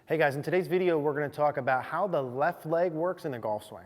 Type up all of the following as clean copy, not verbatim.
Hey guys, in today's video, we're going to talk about how the left leg works in the golf swing.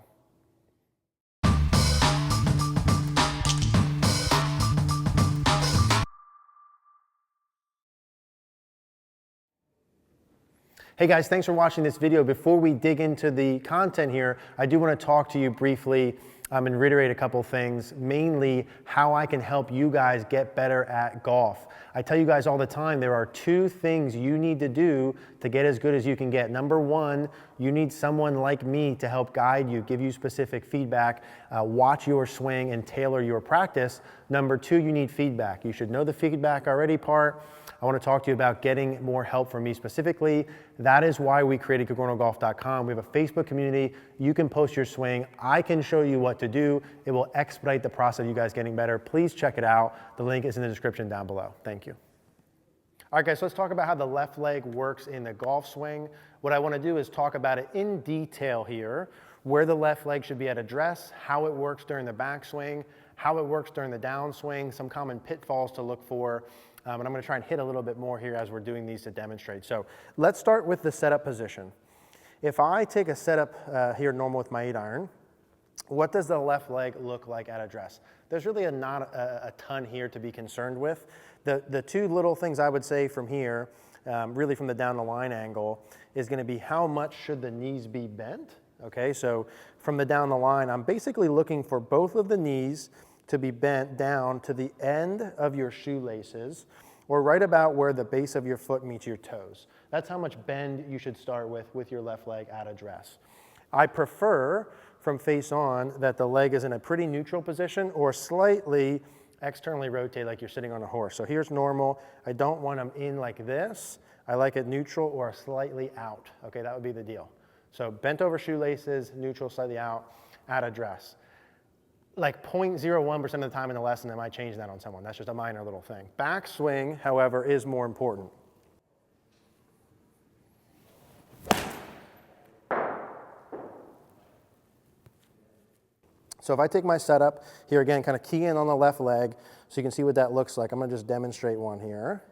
Hey guys, thanks for watching this video. Before we dig into the content here, I do want to talk to you briefly and reiterate a couple things, mainly how I can help you guys get better at golf. I tell you guys all the time, there are two things you need to do to get as good as you can get. Number one, you need someone like me to help guide you, give you specific feedback, watch your swing and tailor your practice. Number two, you need feedback. You should know the feedback already part. I want to talk to you about getting more help from me specifically. That is why we created CogornoGolf.com. We have a Facebook community. You can post your swing. I can show you what to do. It will expedite the process of you guys getting better. Please check it out. The link is in the description down below. Thank you. All right, guys, so let's talk about how the left leg works in the golf swing. What I want to do is talk about it in detail here, where the left leg should be at address, how it works during the backswing, how it works during the downswing, some common pitfalls to look for. And I'm going to try and hit a little bit more here as we're doing these to demonstrate. So let's start with the setup position. If I take a setup here normal with my 8-iron, what does the left leg look like at address? There's really not a ton here to be concerned with. The two little things I would say from here, really from the down the line angle, is going to be how much should the knees be bent? Okay, so from the down the line, I'm basically looking for both of the knees to be bent down to the end of your shoelaces, or right about where the base of your foot meets your toes. That's how much bend you should start with your left leg at address. I prefer from face on that the leg is in a pretty neutral position or slightly externally rotate like you're sitting on a horse. So here's normal. I don't want them in like this. I like it neutral or slightly out. Okay, that would be the deal. So bent over shoelaces, neutral, slightly out, at address. Like 0.01% of the time in the lesson, I might change that on someone. That's just a minor little thing. Backswing, however, is more important. So if I take my setup here again, kind of key in on the left leg so you can see what that looks like. I'm going to just demonstrate one here.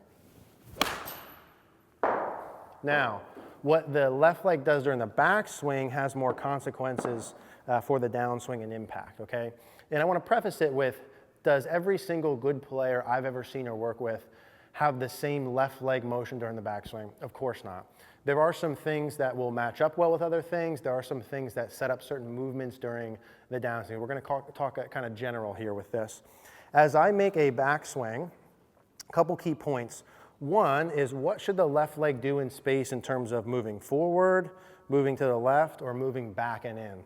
Now, what the left leg does during the backswing has more consequences for the downswing and impact, okay? And I want to preface it with, does every single good player I've ever seen or work with have the same left leg motion during the backswing? Of course not. There are some things that will match up well with other things. There are some things that set up certain movements during the downswing. We're going to talk kind of general here with this. As I make a backswing, a couple key points. One is, what should the left leg do in space in terms of moving forward, moving to the left, or moving back and in?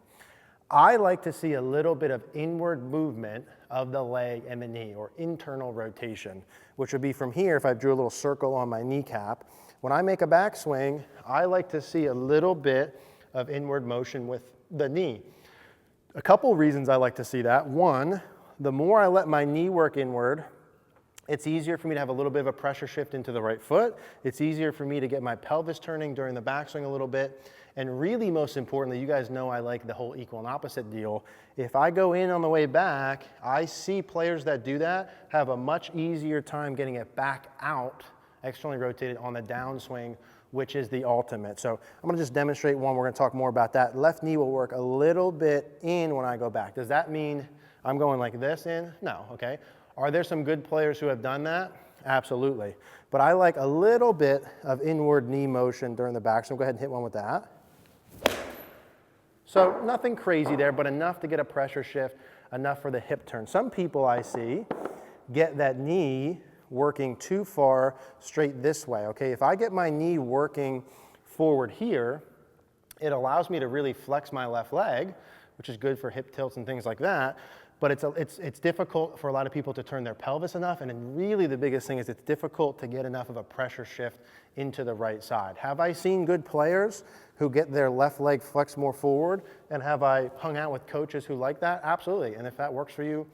I like to see a little bit of inward movement of the leg and the knee, or internal rotation, which would be from here if I drew a little circle on my kneecap. When I make a backswing, I like to see a little bit of inward motion with the knee. A couple reasons I like to see that. One, the more I let my knee work inward, it's easier for me to have a little bit of a pressure shift into the right foot. It's easier for me to get my pelvis turning during the backswing a little bit. And really, most importantly, you guys know I like the whole equal and opposite deal. If I go in on the way back, I see players that do that have a much easier time getting it back out, externally rotated on the downswing, which is the ultimate. So I'm going to just demonstrate one. We're going to talk more about that. Left knee will work a little bit in when I go back. Does that mean I'm going like this in? No, okay. Are there some good players who have done that? Absolutely. But I like a little bit of inward knee motion during the back, so go ahead and hit one with that. So nothing crazy there, but enough to get a pressure shift, enough for the hip turn. Some people I see get that knee working too far straight this way, okay? If I get my knee working forward here, it allows me to really flex my left leg, which is good for hip tilts and things like that. But it's difficult for a lot of people to turn their pelvis enough, and then really the biggest thing is it's difficult to get enough of a pressure shift into the right side. Have I seen good players who get their left leg flexed more forward, and have I hung out with coaches who like that? Absolutely, and if that works for you,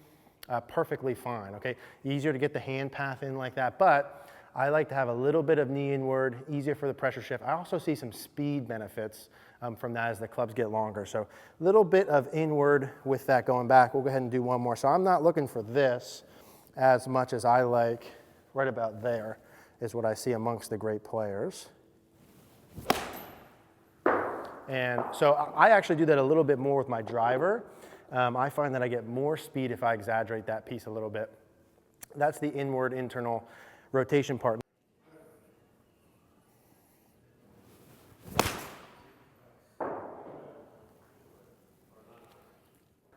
perfectly fine, okay? Easier to get the hand path in like that, but I like to have a little bit of knee inward, easier for the pressure shift. I also see some speed benefits from that as the clubs get longer. So a little bit of inward with that going back. We'll go ahead and do one more. So I'm not looking for this as much as I like right about there is what I see amongst the great players. And so I actually do that a little bit more with my driver. I find that I get more speed if I exaggerate that piece a little bit. That's the inward internal rotation part.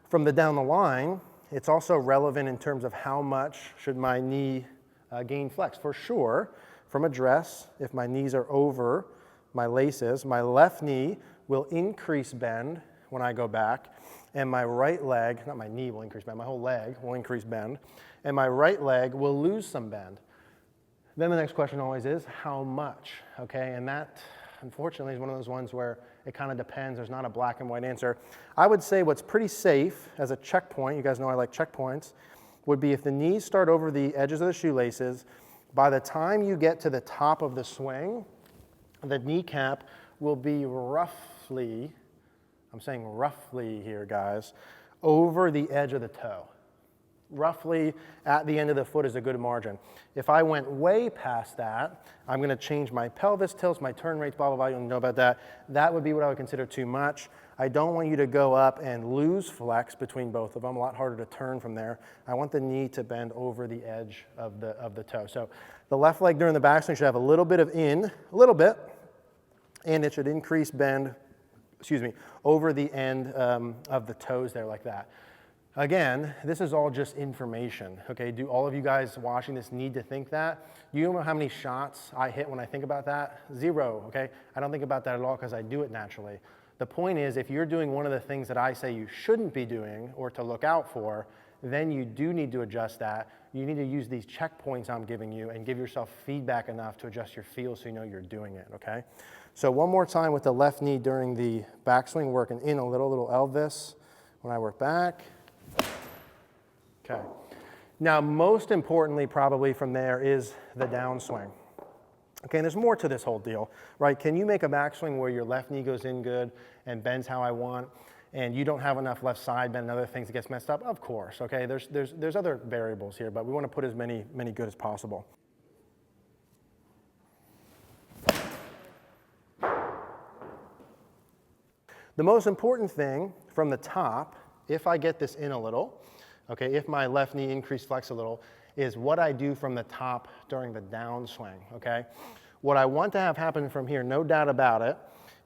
From the down the line, it's also relevant in terms of how much should my knee gain flex. For sure, from a dress, if my knees are over my laces, my left knee will increase bend when I go back, and my right leg, not my knee will increase bend, my whole leg will increase bend, and my right leg will lose some bend. Then the next question always is, how much? Okay, and that, unfortunately, is one of those ones where it kind of depends. There's not a black and white answer. I would say what's pretty safe as a checkpoint, you guys know I like checkpoints, would be if the knees start over the edges of the shoelaces, by the time you get to the top of the swing, the kneecap will be roughly, I'm saying roughly here, guys, over the edge of the toe. Roughly at the end of the foot is a good margin. If I went way past that, I'm gonna change my pelvis tilts, my turn rates, blah, blah, blah, you know about that. That would be what I would consider too much. I don't want you to go up and lose flex between both of them, a lot harder to turn from there. I want the knee to bend over the edge of the toe. So the left leg during the backswing should have a little bit of a little bit, and it should increase bend, over the end of the toes there like that. Again, this is all just information, okay? Do all of you guys watching this need to think that? You don't know how many shots I hit when I think about that? 0, okay? I don't think about that at all because I do it naturally. The point is, if you're doing one of the things that I say you shouldn't be doing or to look out for, then you do need to adjust that. You need to use these checkpoints I'm giving you and give yourself feedback enough to adjust your feel so you know you're doing it, okay? So one more time with the left knee during the backswing, working in a little Elvis when I work back. Okay. Now, most importantly, probably from there is the downswing. Okay, and there's more to this whole deal, right? Can you make a backswing where your left knee goes in good and bends how I want, and you don't have enough left side bend and other things that gets messed up? Of course, okay? There's other variables here, but we want to put as many good as possible. The most important thing from the top, if I get this in a little, okay, if my left knee increase flex a little, is what I do from the top during the downswing, okay? What I want to have happen from here, no doubt about it,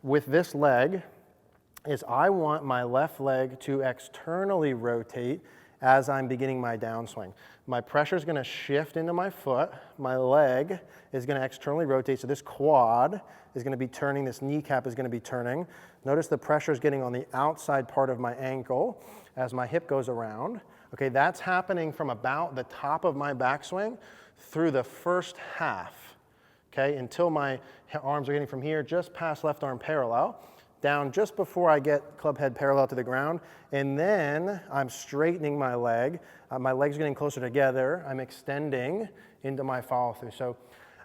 with this leg, is I want my left leg to externally rotate as I'm beginning my downswing. My pressure is going to shift into my foot. My leg is going to externally rotate. So this quad is going to be turning. This kneecap is going to be turning. Notice the pressure is getting on the outside part of my ankle as my hip goes around. Okay, that's happening from about the top of my backswing through the first half. Okay, until my arms are getting from here just past left arm parallel, down just before I get club head parallel to the ground, and then I'm straightening my leg. My legs are getting closer together. I'm extending into my follow through. So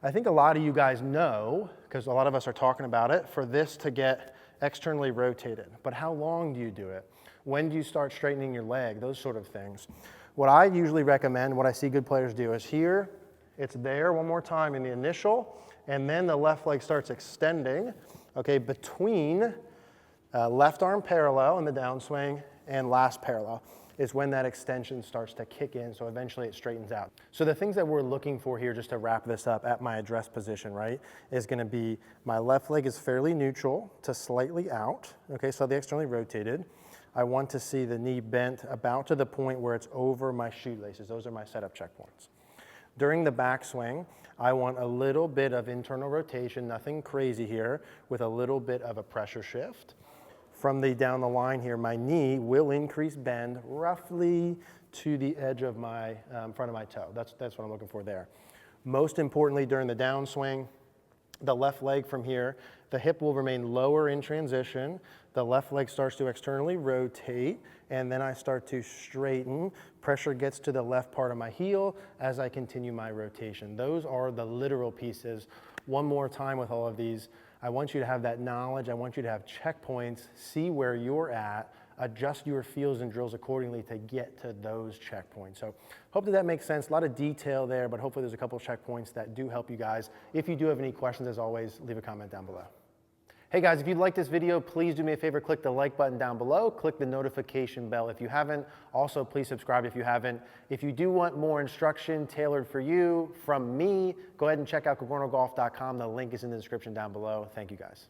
I think a lot of you guys know, because a lot of us are talking about it, for this to get externally rotated. But how long do you do it? When do you start straightening your leg? Those sort of things. What I usually recommend, what I see good players do, is here, it's there one more time in the initial, and then the left leg starts extending, okay, between left arm parallel in the downswing and last parallel is when that extension starts to kick in, so eventually it straightens out. So the things that we're looking for here, just to wrap this up at my address position, right, is gonna be my left leg is fairly neutral to slightly out, okay, so the externally rotated. I want to see the knee bent about to the point where it's over my shoelaces. Those are my setup checkpoints. During the backswing, I want a little bit of internal rotation, nothing crazy here, with a little bit of a pressure shift. From the down the line here, my knee will increase bend roughly to the edge of my front of my toe. That's what I'm looking for there. Most importantly, during the downswing, the left leg from here, the hip will remain lower in transition. The left leg starts to externally rotate, and then I start to straighten. Pressure gets to the left part of my heel as I continue my rotation. Those are the literal pieces. One more time with all of these. I want you to have that knowledge. I want you to have checkpoints, see where you're at, adjust your feels and drills accordingly to get to those checkpoints. So hope that makes sense. A lot of detail there, but hopefully there's a couple of checkpoints that do help you guys. If you do have any questions, as always, leave a comment down below. Hey guys, if you like this video, please do me a favor, click the like button down below, click the notification bell if you haven't. Also, please subscribe if you haven't. If you do want more instruction tailored for you from me, go ahead and check out cogornogolf.com. The link is in the description down below. Thank you guys.